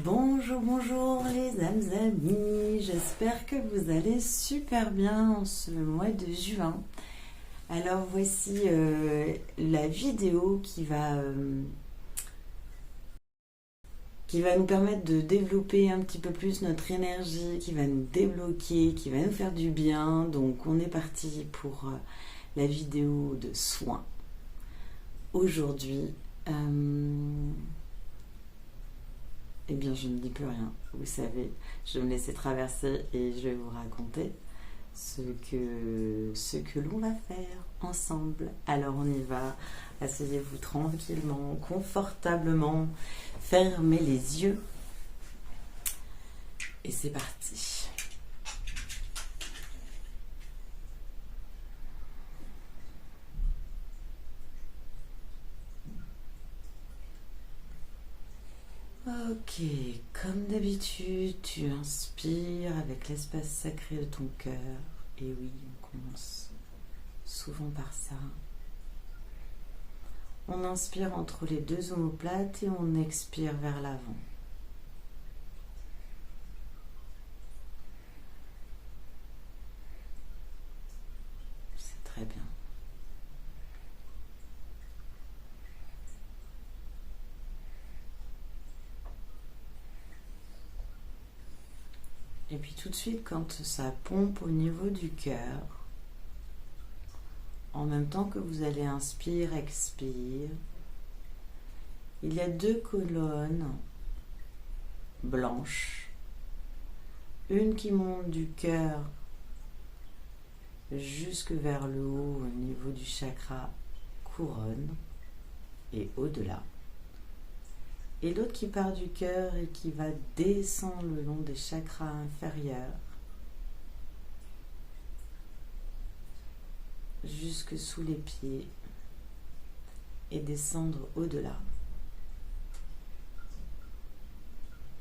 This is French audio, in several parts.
Bonjour, bonjour les amis, j'espère que vous allez super bien en ce mois de juin. Alors voici la vidéo qui va nous permettre de développer un petit peu plus notre énergie, qui va nous débloquer, qui va nous faire du bien. Donc on est parti pour la vidéo de soins. Aujourd'hui, eh bien, je ne dis plus rien. Vous savez, je vais me laisser traverser et je vais vous raconter ce que l'on va faire ensemble. Alors, on y va. Asseyez-vous tranquillement, confortablement. Fermez les yeux. Et c'est parti. Ok, comme d'habitude, tu inspires avec l'espace sacré de ton cœur. Et oui, on commence souvent par ça. On inspire entre les deux omoplates et on expire vers l'avant. C'est très bien. Et puis tout de suite, quand ça pompe au niveau du cœur, en même temps que vous allez inspire, expire, il y a deux colonnes blanches. Une qui monte du cœur jusque vers le haut au niveau du chakra couronne et au-delà. Et l'autre qui part du cœur et qui va descendre le long des chakras inférieurs jusque sous les pieds et descendre au-delà.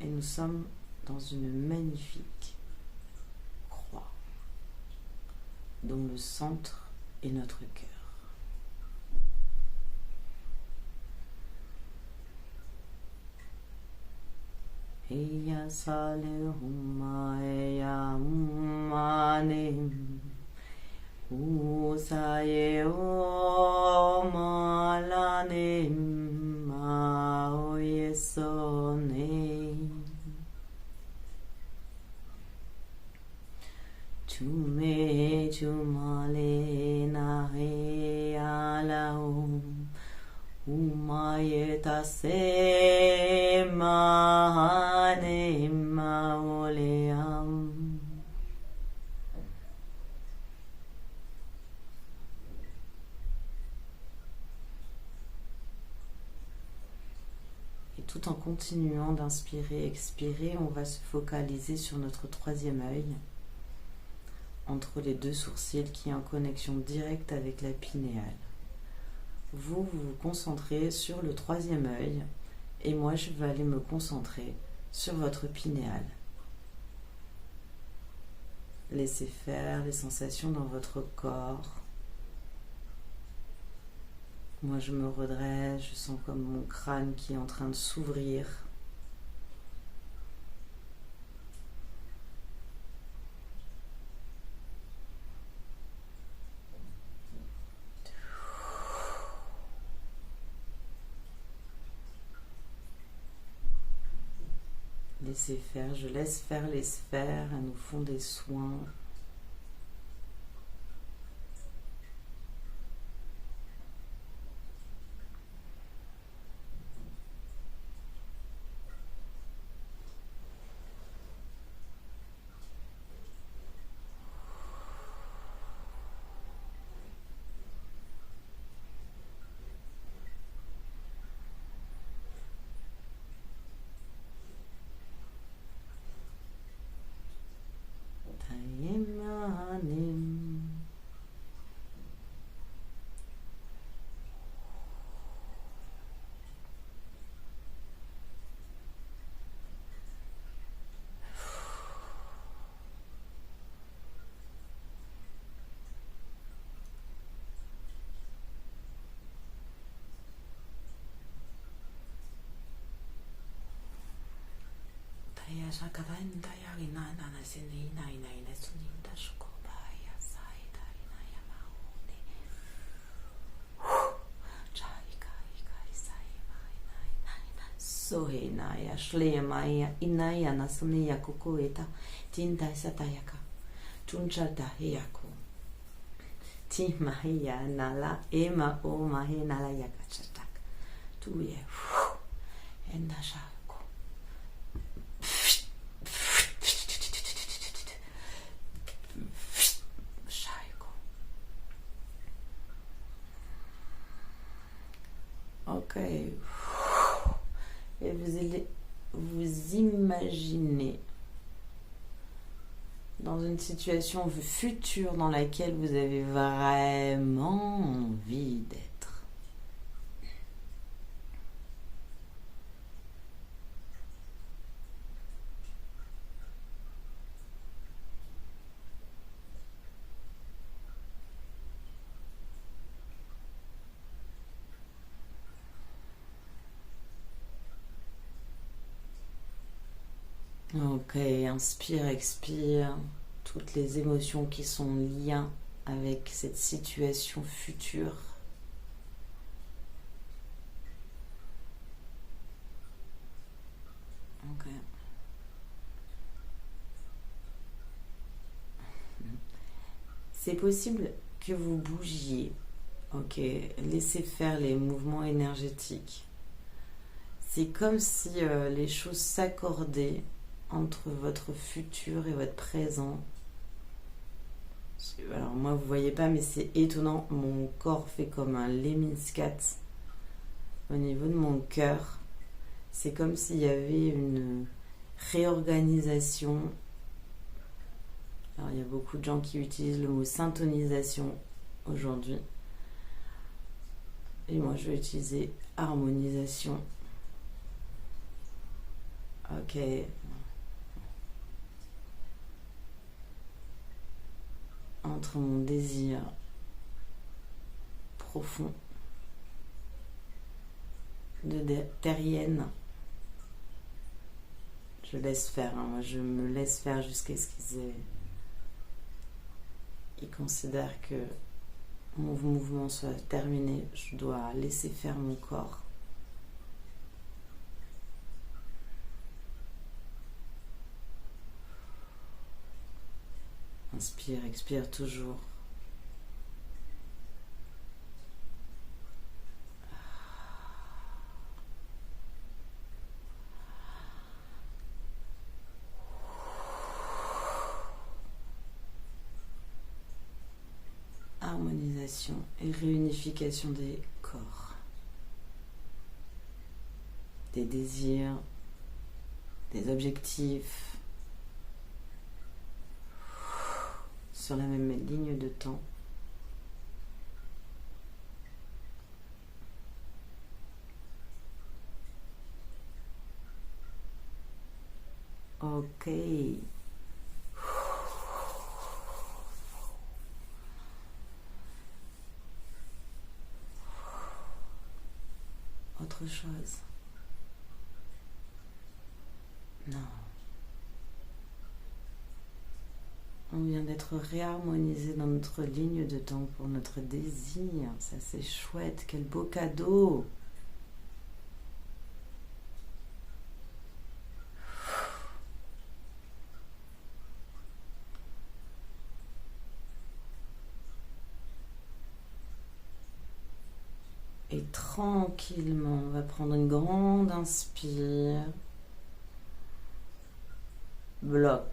Et nous sommes dans une magnifique croix dont le centre est notre cœur. Eya sale huma eya umanem usaye o malanem maoye sone chume chumale na eya laum Umaye tase mahane maoleam. Et tout en continuant d'inspirer, expirer, on va se focaliser sur notre troisième œil, entre les deux sourcils qui est en connexion directe avec la pinéale. Vous vous concentrez sur le troisième œil et moi je vais aller me concentrer sur votre pinéale. Laissez faire les sensations dans votre corps. Moi je me redresse, je sens comme mon crâne qui est en train de s'ouvrir. Laissez faire, je laisse faire les sphères, elles nous font des soins. Sohenaya Shleamaya Inaya Nasuniya Kukueta Tinta Satayaka Tunchata Heyako Timahia Nala Ema O Mahenala Yakachatak Tuye Endashako Shaiko. Ok. Et vous imaginez dans une situation future dans laquelle vous avez vraiment envie d'être. Ok, inspire, expire, toutes les émotions qui sont liées avec cette situation future. Ok. C'est possible que vous bougiez. Ok, laissez faire les mouvements énergétiques. C'est comme si les choses s'accordaient entre votre futur et votre présent. Alors moi vous voyez pas mais c'est étonnant, mon corps fait comme un lemniscat au niveau de mon cœur. C'est comme s'il y avait une réorganisation. Alors il y a beaucoup de gens qui utilisent le mot syntonisation aujourd'hui. Et moi je vais utiliser harmonisation. Ok. Entre mon désir profond de terrienne, je laisse faire, moi je me laisse faire jusqu'à ce qu'ils considèrent que mon mouvement soit terminé. Je dois laisser faire mon corps. Inspire, expire toujours. Harmonisation et réunification des corps, des désirs, des objectifs, sur la même ligne de temps. Ok. Autre chose. Non. On vient d'être réharmonisé dans notre ligne de temps pour notre désir. Ça c'est chouette, quel beau cadeau. Et tranquillement, on va prendre une grande inspire. Bloc.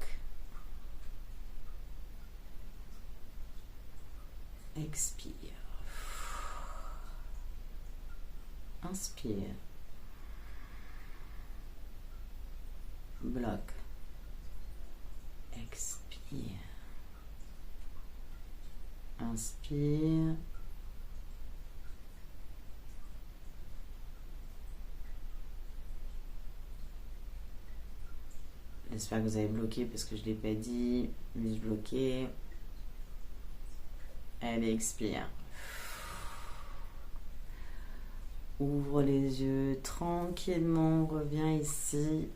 Expire. Inspire. Bloc. Expire. Inspire. J'espère que vous avez bloqué parce que je ne l'ai pas dit. Mais je bloquais. Allez, expire. Ouvre les yeux tranquillement. Reviens ici.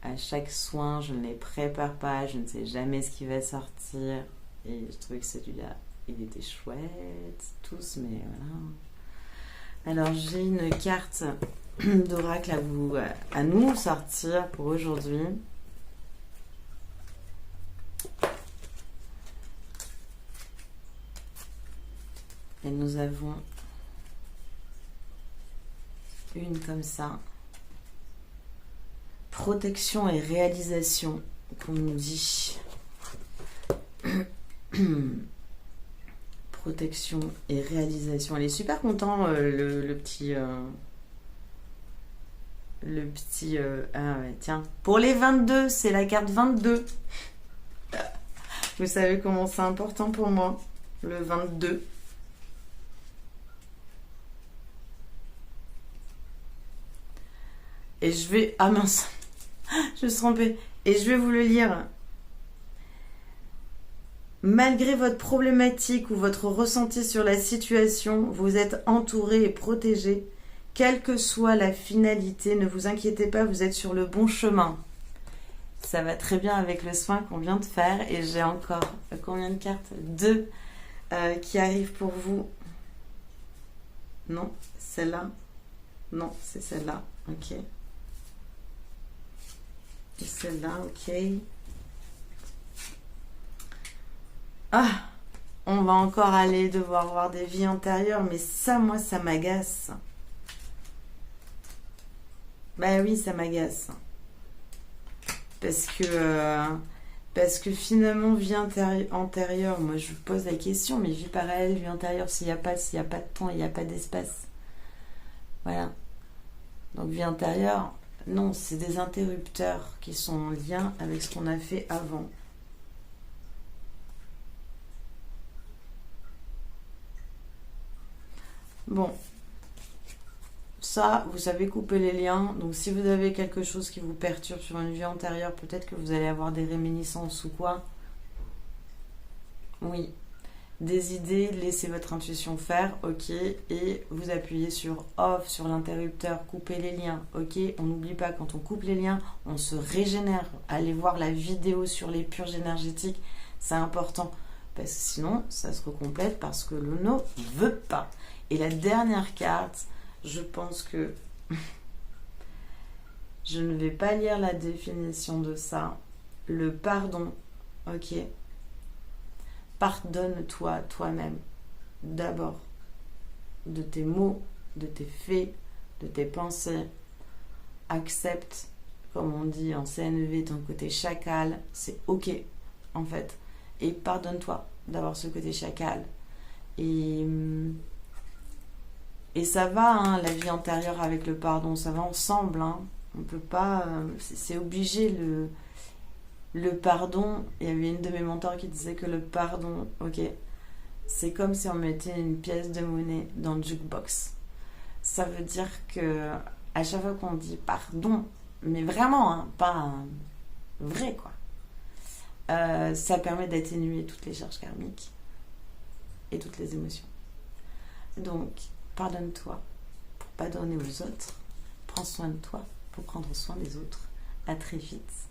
à chaque soin, je ne les prépare pas, je ne sais jamais ce qui va sortir. Et je trouvais que celui-là, il était chouette, tous, mais voilà. Alors, j'ai une carte d'oracle à nous sortir pour aujourd'hui. Et nous avons une comme ça. Protection et réalisation, qu'on nous dit. Protection et réalisation. Elle est super contente, le petit... ah ouais, tiens. Pour les 22, c'est la carte 22. Vous savez comment c'est important pour moi, le 22. Et je vais... Ah mince, je me suis trompée. Et je vais vous le lire. Malgré votre problématique ou votre ressenti sur la situation, vous êtes entouré et protégé. Quelle que soit la finalité, ne vous inquiétez pas, vous êtes sur le bon chemin. Ça va très bien avec le soin qu'on vient de faire. Et j'ai encore combien de cartes? 2 qui arrivent pour vous. Non, celle-là. Non, c'est celle-là. Ok. Et celle-là, ok. Ah, on va encore aller devoir voir des vies antérieures, mais ça, moi, ça m'agace. Bah oui, ça m'agace. Parce que finalement, vie antérieure, moi, je vous pose la question, mais vie parallèle, vie antérieure, s'il n'y a pas de temps, il n'y a pas d'espace. Voilà. Donc, vie antérieure, non, c'est des interrupteurs qui sont en lien avec ce qu'on a fait avant. Bon, ça, vous savez couper les liens. Donc, si vous avez quelque chose qui vous perturbe sur une vie antérieure, peut-être que vous allez avoir des réminiscences ou quoi. Oui, des idées, laissez votre intuition faire, ok. Et vous appuyez sur off, sur l'interrupteur, couper les liens, ok. On n'oublie pas, quand on coupe les liens, on se régénère. Allez voir la vidéo sur les purges énergétiques, c'est important. Parce que sinon, ça se recomplète parce que le no veut pas. Et la dernière carte, je pense que je ne vais pas lire la définition de ça. Le pardon, ok. Pardonne-toi toi-même. D'abord, de tes mots, de tes faits, de tes pensées. Accepte, comme on dit en CNV, ton côté chacal. C'est ok, en fait. Et pardonne-toi d'avoir ce côté chacal. Et ça va, hein, la vie antérieure avec le pardon, ça va ensemble. Hein. On peut pas... c'est obligé, le pardon. Il y avait une de mes mentors qui disait que le pardon, ok, c'est comme si on mettait une pièce de monnaie dans le jukebox. Ça veut dire que à chaque fois qu'on dit pardon, mais vraiment, hein, pas vrai, quoi. Ça permet d'atténuer toutes les charges karmiques et toutes les émotions. Donc, pardonne-toi pour pardonner aux autres. Prends soin de toi pour prendre soin des autres. À très vite.